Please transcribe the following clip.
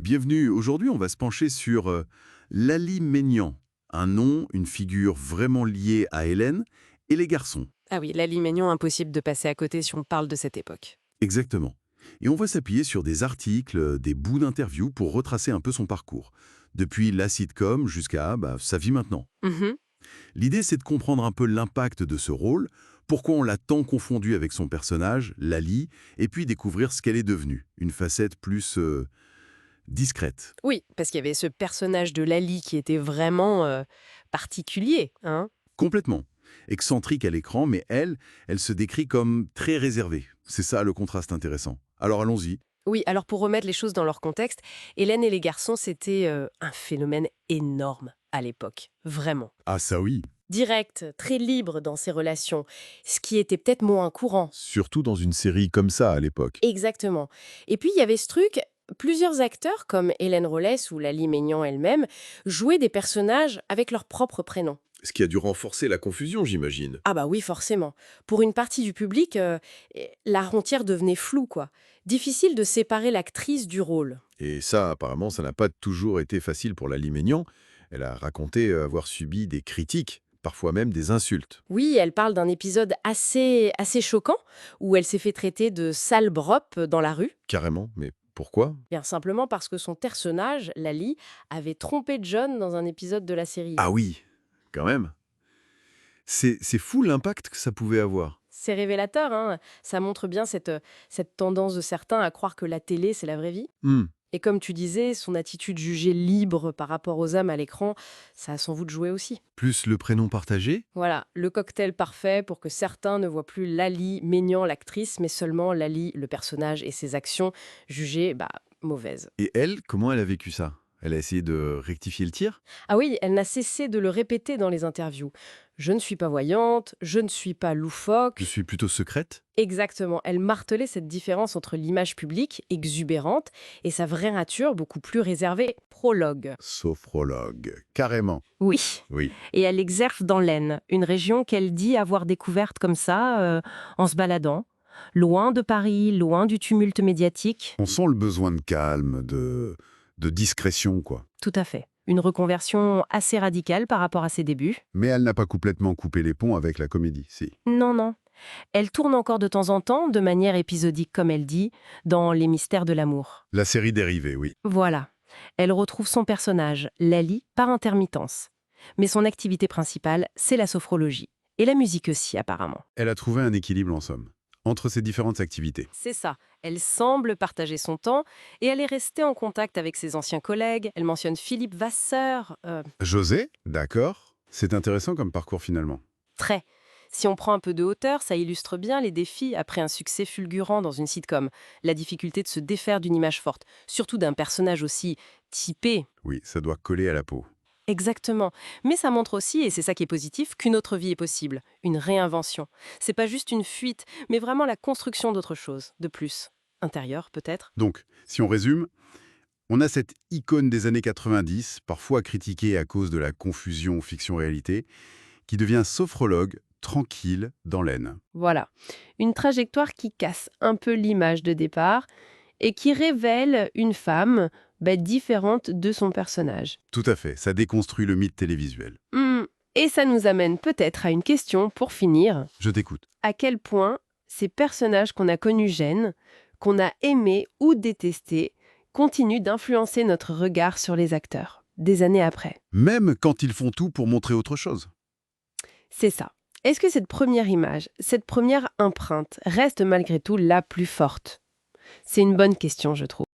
Bienvenue. Aujourd'hui, on va se pencher sur Lally Maignan, un nom, une figure vraiment liée à Hélène et les garçons. Ah oui, Lally Maignan, impossible de passer à côté si on parle de cette époque. Exactement. Et on va s'appuyer sur des articles, des bouts d'interviews pour retracer un peu son parcours, depuis la sitcom jusqu'à sa vie maintenant. Mhm. L'idée, c'est de comprendre un peu l'impact de ce rôle, pourquoi on l'a tant confondu avec son personnage, Lally, et puis découvrir ce qu'elle est devenue, une facette plus discrète. Oui, parce qu'il y avait ce personnage de Lally qui était vraiment particulier, hein. Complètement. Excentrique à l'écran, mais elle se décrit comme très réservée. C'est ça le contraste intéressant. Alors allons-y. Oui, alors pour remettre les choses dans leur contexte, Hélène et les garçons, c'était un phénomène énorme à l'époque, vraiment. Ah ça oui. Direct, très libre dans ses relations, ce qui était peut-être moins courant. Surtout dans une série comme ça à l'époque. Exactement. Et puis il y avait ce truc, plusieurs acteurs comme Hélène Rollès ou Lally Maignan elle-même jouaient des personnages avec leur propre prénom. Ce qui a dû renforcer la confusion, j'imagine. Ah bah oui, forcément. Pour une partie du public, la frontière devenait floue, quoi. Difficile de séparer l'actrice du rôle. Et ça, apparemment, ça n'a pas toujours été facile pour Lally Maignan. Elle a raconté avoir subi des critiques, parfois même des insultes. Oui, elle parle d'un épisode assez choquant, où elle s'est fait traiter de sale brope dans la rue. Carrément, mais pourquoi? Bien simplement parce que son personnage, Lally, avait trompé John dans un épisode de la série. Ah oui, quand même. C'est fou l'impact que ça pouvait avoir. C'est révélateur, hein. Ça montre bien cette tendance de certains à croire que la télé, c'est la vraie vie. Hmm. Et comme tu disais, son attitude jugée libre par rapport aux hommes à l'écran, ça a sans doute joué aussi. Plus le prénom partagé. Voilà, le cocktail parfait pour que certains ne voient plus Lally Maignan, l'actrice, mais seulement Lally, le personnage et ses actions jugées mauvaises. Et elle, comment elle a vécu ça? Elle a essayé de rectifier le tir? Ah oui, elle n'a cessé de le répéter dans les interviews. Je ne suis pas voyante, je ne suis pas Je loufoque. suis plutôt secrète? Exactement, elle martelait cette différence entre l'image publique, exubérante, et sa vraie nature, beaucoup plus réservée, prologue. Sophrologue. Carrément. Oui. Oui. Et elle exerce dans l'Aisne, une région qu'elle dit avoir découverte comme ça, en se baladant. Loin de Paris, loin du tumulte médiatique. On sent le besoin de calme, de discrétion, quoi. Tout à fait. Une reconversion assez radicale par rapport à ses débuts. Mais elle n'a pas complètement coupé les ponts avec la comédie, si. Non, non. Elle tourne encore de temps en temps, de manière épisodique comme elle dit, dans Les mystères de l'amour. La série dérivée, oui. Voilà. Elle retrouve son personnage, Lally, par intermittence. Mais son activité principale, c'est la sophrologie. Et la musique aussi, apparemment. Elle a trouvé un équilibre, en somme, entre ces différentes activités. C'est ça. Elle semble partager son temps et elle est restée en contact avec ses anciens collègues. Elle mentionne Philippe Vasseur. José, d'accord. C'est intéressant comme parcours, finalement. Très. Si on prend un peu de hauteur, ça illustre bien les défis après un succès fulgurant dans une sitcom. La difficulté de se défaire d'une image forte, surtout d'un personnage aussi typé. Oui, ça doit coller à la peau. Exactement. Mais ça montre aussi, et c'est ça qui est positif, qu'une autre vie est possible. Une réinvention. C'est pas juste une fuite, mais vraiment la construction d'autre chose, de plus. Intérieur, peut-être. Donc, si on résume, on a cette icône des années 90, parfois critiquée à cause de la confusion fiction-réalité, qui devient sophrologue, tranquille, dans l'aine. Voilà. Une trajectoire qui casse un peu l'image de départ et qui révèle une femme différente de son personnage. Tout à fait, ça déconstruit le mythe télévisuel. Et ça nous amène peut-être à une question pour finir. Je t'écoute. À quel point ces personnages qu'on a connus jeunes, qu'on a aimés ou détestés, continuent d'influencer notre regard sur les acteurs, des années après? Même quand ils font tout pour montrer autre chose. C'est ça. Est-ce que cette première image, cette première empreinte reste malgré tout la plus forte? C'est une bonne question, je trouve.